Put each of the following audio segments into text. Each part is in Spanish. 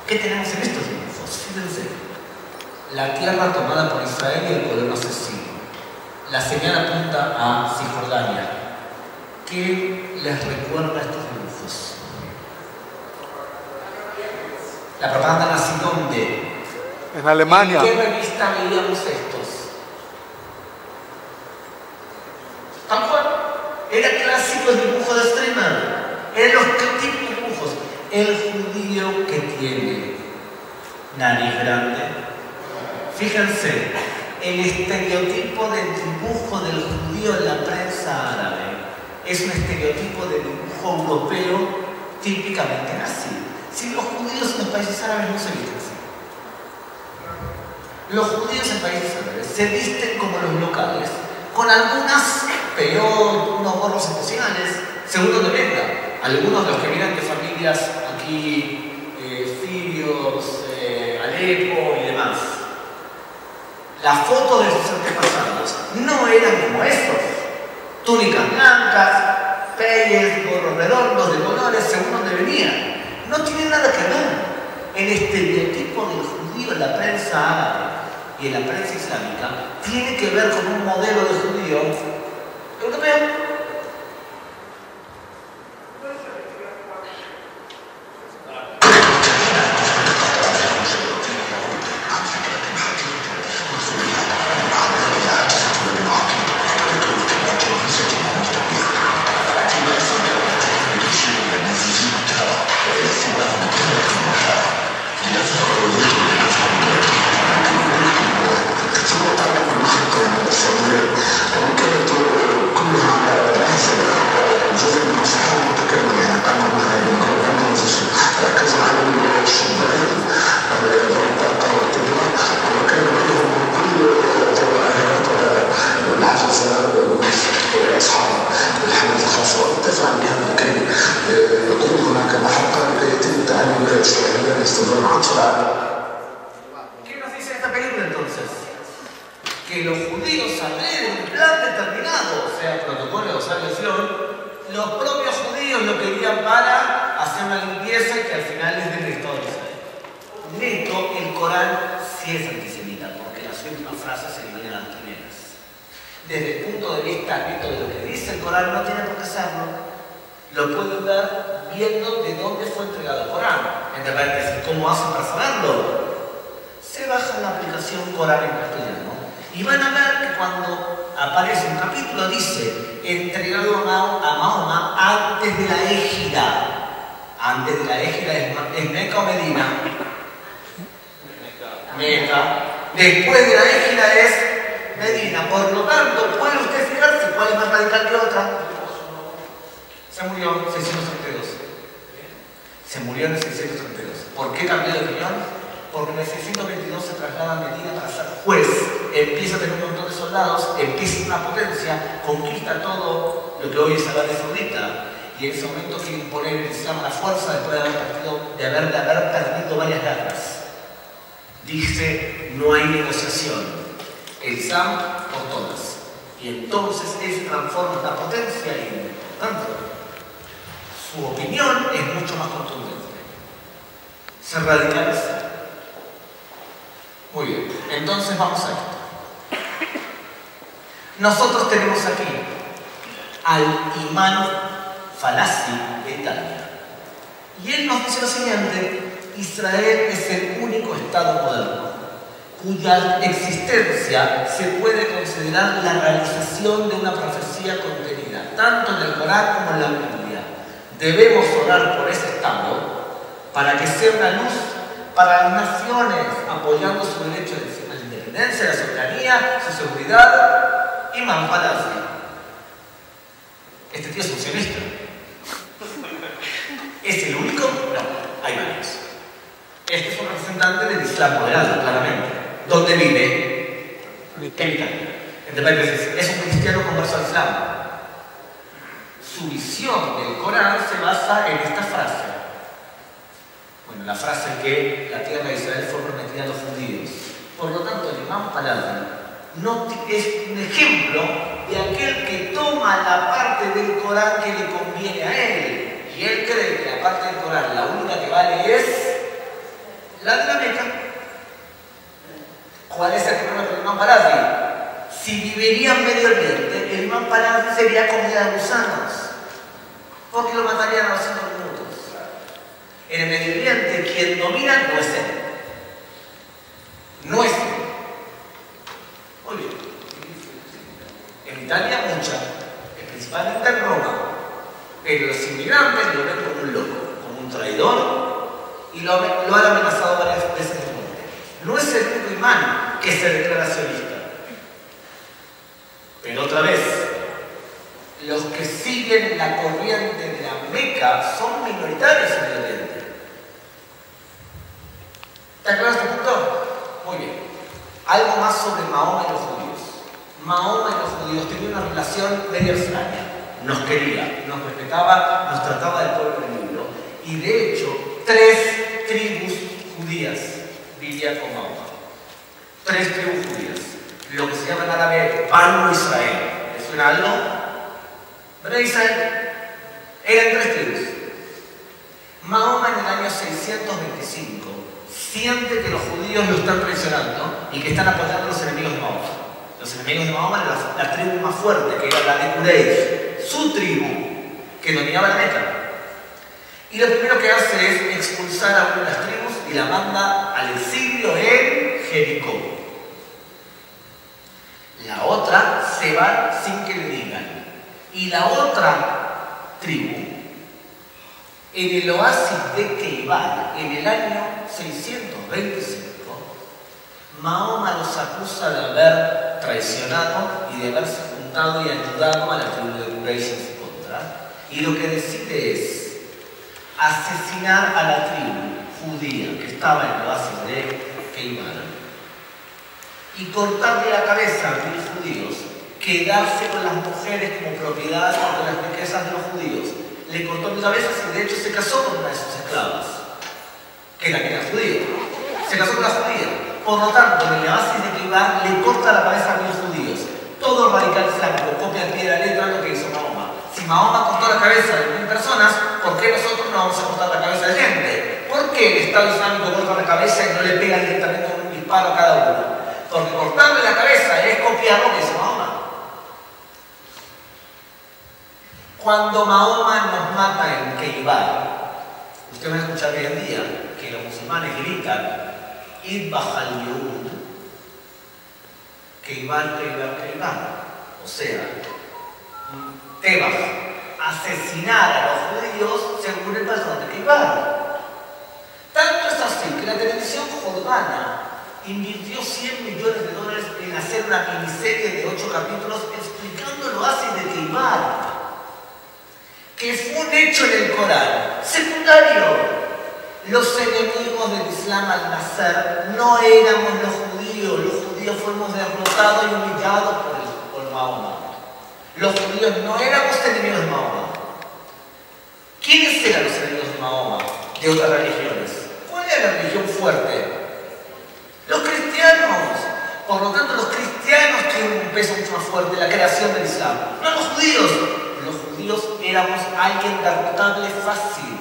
¿Qué tenemos en estos dibujos? Fíjense. La tierra tomada por Israel y el colono asesino. La señal apunta a Cisjordania. ¿Qué les recuerda a estos dibujos? La propaganda nazi, ¿dónde? En Alemania. ¿En qué revista veíamos estos? Tal cual. Era clásico el dibujo de Stremer. Eran los típicos dibujos. El judío que tiene nariz grande. Fíjense, el estereotipo del dibujo del judío en la prensa árabe es un estereotipo de dibujo europeo típicamente nazi. Si los judíos en los países árabes no se visten así. Los judíos en países árabes se visten como los locales, con algunas peor, unos gorros especiales, según donde venga. Algunos de los que vienen de familias aquí, sirios, Alepo y demás. Las fotos de sus antepasados no eran como estos. Túnicas blancas, peyes, gorros redondos de colores, según donde venían. No tiene nada que ver. El estereotipo del judío en la prensa árabe y en la prensa islámica tiene que ver con un modelo de judío europeo. ¿Qué nos dice esta película entonces? Que los judíos al ver un plan determinado, o sea, protocolo de aviación, los propios judíos lo querían para hacer una limpieza y que al final les den la historia. Neto, el Corán sí es antisemita, porque las últimas frases se eliminan las primeras. Desde el punto de vista neto de lo que dice el Corán, no tiene por qué serlo. Lo pueden ver viendo de dónde fue entregado el Corán. Entre paréntesis, ¿cómo hacen para saberlo? Se baja la aplicación Corán en castellano y van a ver que cuando aparece un capítulo dice entregado a Mahoma antes de la égida. Antes de la égida es Meca o Medina. Meca. Después de la égida es Medina. Por lo tanto, puede usted fijarse cuál es más radical que otra. Se murió en 632. Se murió en el 632. ¿Por qué cambió de opinión? Porque en el 622 se traslada a Medina para ser juez. Empieza a tener un montón de soldados, empieza una potencia, conquista todo lo que hoy es Arabia Saudita. Y en ese momento quiere imponer el Islam a la fuerza después de haber perdido varias guerras. Dice, no hay negociación. El Islam por todas. Y entonces él se transforma en una potencia y su opinión es mucho más contundente. Se radicaliza. Muy bien, entonces vamos a esto. Nosotros tenemos aquí al imán Falassi de Italia. Y él nos dice lo siguiente: Israel es el único Estado moderno cuya existencia se puede considerar la realización de una profecía contenida, tanto en el Corán como en la Biblia. Debemos orar por ese Estado para que sea una luz para las naciones, apoyando su derecho a la independencia, la soberanía, su seguridad. Imán Falassi. Este tío es un sionista. ¿Es el único? No, hay varios. Este es un representante del Islam moderado, claramente. ¿Dónde vive? En Italia. Entre paréntesis, es un cristiano converso al Islam. Su visión del Corán se basa en esta frase. Bueno, la frase que la tierra de Israel fue prometida a los judíos. Por lo tanto, el imán Falassi no es un ejemplo de aquel que toma la parte del Corán que le conviene a él. Y él cree que la parte del Corán, la única que vale es La de la Meca. ¿Cuál es el problema con el imán Paladri? Si viviría en Medio Oriente, el imán Paladri sería comida de gusanos, porque lo matarían a los 5 minutos. En el Medio Oriente, quien domina no es él. No es él. Muy bien. En Italia, mucha, principalmente en Roma. Pero los inmigrantes lo ven como un loco, como un traidor, y lo han amenazado varias veces de muerte. No es el único imán que se declara sionista. Pero otra vez, los que siguen la corriente de la Meca son minoritarios en el Oriente. ¿Está claro este punto? Muy bien. Algo más sobre Mahoma y los judíos. Mahoma y los judíos tenían una relación medio extraña. Nos quería, nos respetaba, nos trataba del pueblo enemigo. Y de hecho, 3 tribus judías vivían con Mahoma. 3 tribus judías. Lo que se llama en árabe Banu Israel. ¿Les suena algo? Banu Israel eran 3 tribus. Mahoma en el año 625 siente que los judíos lo están traicionando y que están apoyando a los enemigos de Mahoma. Los enemigos de Mahoma eran la tribu más fuerte, que era la de Quraysh, su tribu, que dominaba la Meca. Y lo primero que hace es expulsar a una de las tribus y la manda al exilio en Jericó. La otra se va sin que le digan. Y la otra tribu, en el oasis de Keibar, en el año 625, Mahoma los acusa de haber traicionado y de haberse juntado y ayudado a la tribu de Quraysh en su contra. Y lo que decide es asesinar a la tribu judía que estaba en el oasis de Keibar y cortarle la cabeza a los judíos, quedarse con las mujeres como propiedad de las riquezas de los judíos. Le cortó las cabezas y de hecho se casó con una de sus esclavas, que era judía. Se casó con la judía. Por lo tanto, en el oasis de Keibar le corta la cabeza a los judíos. Todo radical islámico copia al pie de la letra lo que hizo Mahoma. Si Mahoma cortó la cabeza de 1000 personas, ¿por qué nosotros no vamos a cortar la cabeza de gente? ¿Por qué el Estado Islámico corta la cabeza y no le pega directamente un disparo a cada uno? Porque cortarle la cabeza es copiar lo que hizo Mahoma. Cuando Mahoma nos mata en Keibar, usted va a escuchar hoy en día que los musulmanes gritan Idbah al-Yahud, Keibar, Keibar, Keibar. O sea, Tebas, asesinar a los judíos según el patrón de Keibar. Tanto es así que la televisión jordana invirtió $100 millones en hacer una miniserie de 8 capítulos explicando el oasis de Keibar, que fue un hecho en el Corán secundario. Los enemigos del Islam al nacer no éramos los judíos fuimos derrotados y humillados por Mahoma. Los judíos no éramos enemigos de Mahoma. ¿Quiénes eran los enemigos de Mahoma de otras religiones? ¿Cuál era la religión fuerte? Los cristianos. Por lo tanto, los cristianos tienen un peso mucho más fuerte en la creación del Islam, no los judíos. Los judíos éramos alguien derrotable fácil.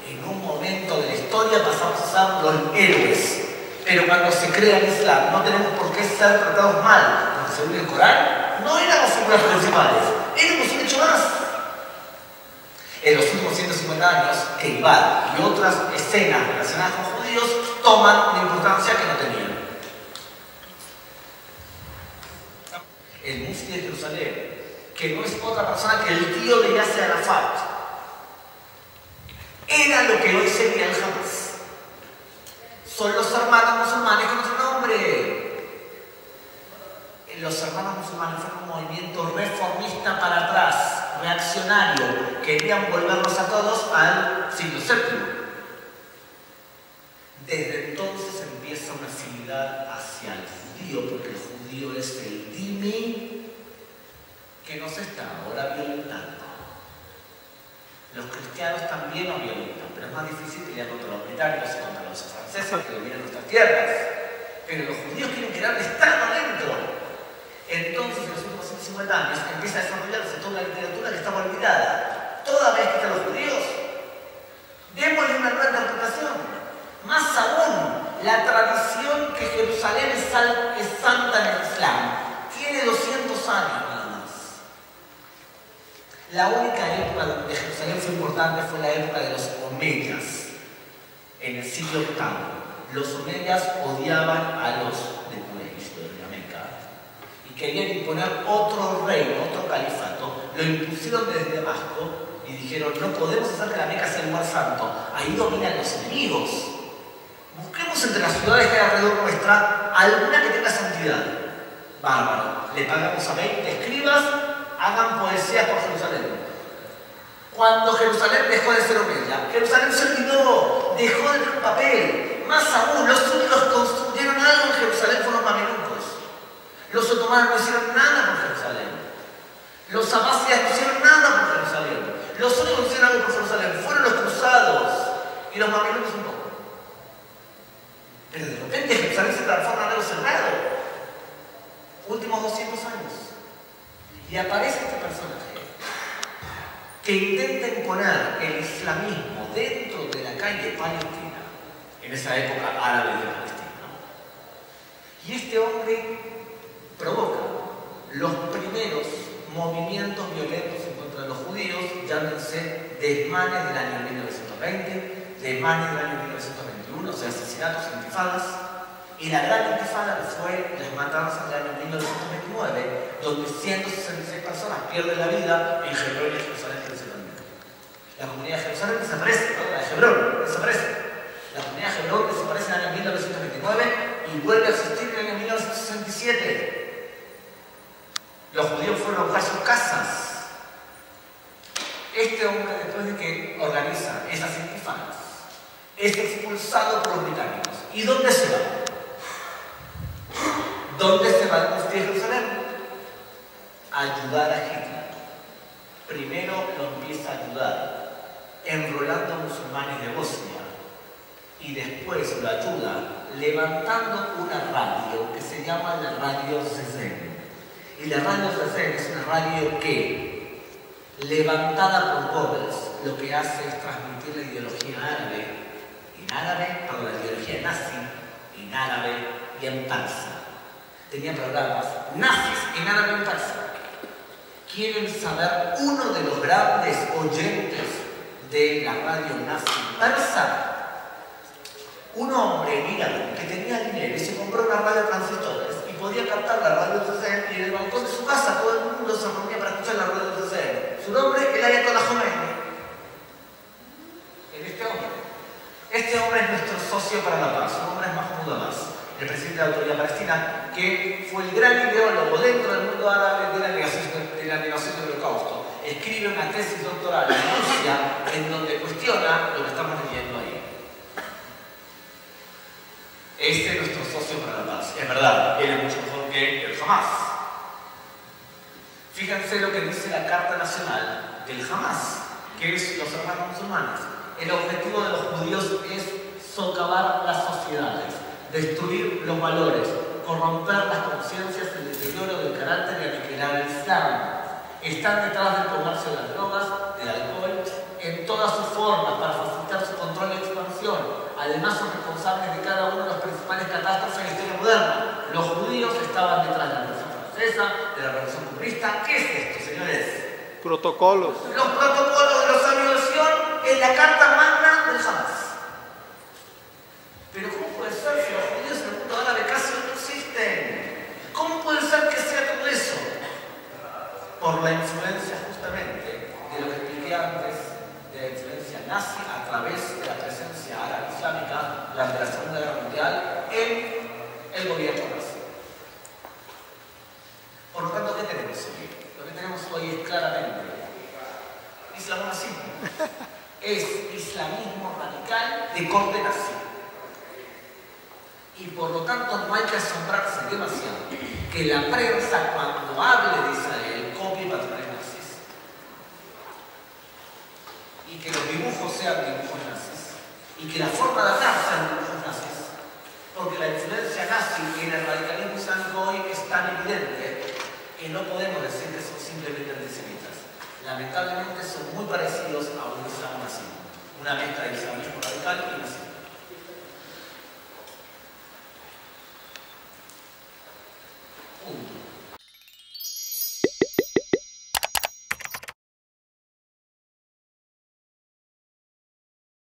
En un momento de la historia pasamos a ser los héroes. Pero cuando se crea el Islam, no tenemos por qué ser tratados mal. Porque según el Corán, no éramos figuras principales, éramos un hecho más. En los últimos 150 años, Keibar y otras escenas relacionadas con judíos toman una importancia que no tenían. El mufti de Jerusalén, que no es otra persona que el tío de Yasser Arafat, era lo que hoy sería el Hamas. Son los hermanos musulmanes con otro nombre. Los hermanos musulmanes fueron un movimiento reformista para atrás, reaccionario. Querían volvernos a todos al siglo VII. Desde entonces empieza una afinidad hacia el judío, porque el judío es el dhimmi que nos está ahora violentando. Los cristianos también nos violentan, pero es más difícil pelear contra los británicos y contra los franceses que dominan nuestras tierras. Pero los judíos quieren crear un Estado dentro. Entonces, en los últimos 150 años empieza a desarrollarse toda la literatura que estaba olvidada. Toda vez que están los judíos, démosle una nueva interpretación. Más aún, La única época donde Jerusalén fue importante fue la época de los omeyas, en el siglo VIII. Los omeyas odiaban a los de Quraysh, de la Meca, y querían imponer otro reino, otro califato. Lo impusieron desde Damasco y dijeron, no podemos hacer que la Meca sea el lugar santo, ahí dominan los enemigos. Busquemos entre las ciudades que hay alrededor nuestra alguna que tenga santidad. Bárbaro, le pagamos a 20 escribas, hagan poesías por Jerusalén. Cuando Jerusalén dejó de ser omeya, Jerusalén se olvidó, dejó de tener papel. Más aún, los únicos que construyeron algo en Jerusalén fueron los mamelucos. Los otomanos no hicieron nada por Jerusalén. Los abásidas no hicieron nada por Jerusalén. Los únicos que hicieron algo por Jerusalén fueron los cruzados y los mamelucos un poco. Pero de repente Jerusalén se transforma en algo sagrado. Últimos 200 años. Y aparece este personaje que intenta imponer el islamismo dentro de la calle palestina, en esa época árabe de Palestina. Y este hombre provoca los primeros movimientos violentos en contra de los judíos, llámense desmanes del año 1920, desmanes del año 1921, o sea, asesinatos, intifadas, y la gran intifada que fue las matanzas del año 1929, donde 166 personas pierden la vida en Hebrón y Jerusalén principalmente. La comunidad de Jerusalén desaparece, ¿no? La de Hebrón desaparece. La comunidad de Hebrón desaparece en el año 1929 y vuelve a existir en el año 1967. Los judíos fueron a buscar sus casas. Este hombre, después de que organiza esas intifadas, es expulsado por los británicos. ¿Y dónde se va? ¿Dónde se va el mufti de Jerusalén? A ayudar a Hitler. Primero lo empieza a ayudar enrolando a musulmanes de Bosnia y después lo ayuda levantando una radio que se llama la Radio Zezen. Y la Radio Zezen es una radio que, levantada por Goebbels, lo que hace es transmitir la ideología árabe, perdón, la ideología nazi en árabe y en persa. Tenía programas nazis en árabe y en persa. ¿Quieren saber uno de los grandes oyentes de la radio nazi persa? Un hombre en Irán que tenía dinero y se compró una radio de transistores y podía captar la radio CCN, y en el balcón de su casa todo el mundo se reunía para escuchar la radio CCN. Su nombre, el Ayatollah Khomeini. Este hombre es nuestro socio para la paz. Su nombre es Mahmoud Abbas, el presidente de la Autoridad Palestina, que fue el gran ideólogo dentro del mundo árabe de la negación del Holocausto. Escribe una tesis doctoral en Rusia en donde cuestiona lo que estamos leyendo ahí. Este es nuestro socio para la paz. Es verdad, él es mucho mejor que el Hamas. Fíjense lo que dice la Carta Nacional del Hamas, que es los hermanos musulmanes. El objetivo de los judíos es socavar las sociedades, destruir los valores, corromper las conciencias, el deterioro del carácter y aniquilar el Islam. Están detrás del comercio de las drogas, del alcohol, en todas sus formas para facilitar su control y expansión. Además son responsables de cada uno de los principales catástrofes de la historia moderna. Los judíos estaban detrás de la Revolución Francesa, de la Revolución Comunista. ¿Qué es esto, señores? Protocolos. Los protocolos de los sabios de Sion en la Carta Magna del Hamas. Pero ¿cómo puede ser si los judíos en el mundo árabe casi no existen? ¿Cómo puede ser que sea todo eso? Por la influencia justamente de lo que expliqué antes, de la influencia nazi a través de la presencia árabe islámica durante la Segunda Guerra Mundial en el gobierno nazi. Por lo tanto, ¿qué tenemos hoy? Lo que tenemos hoy es claramente islamofascismo. Es islamismo radical de corte nazi. Y por lo tanto no hay que asombrarse demasiado que la prensa, cuando hable de Israel, copie patrones nazis. Y que los dibujos sean dibujos nazis. Y que la forma de hablar sean dibujos nazis. Porque la influencia nazi en el radicalismo islámico hoy es tan evidente que no podemos decir que son simplemente antisemitas. Lamentablemente son muy parecidos a un islam nazi. Una mezcla de islamismo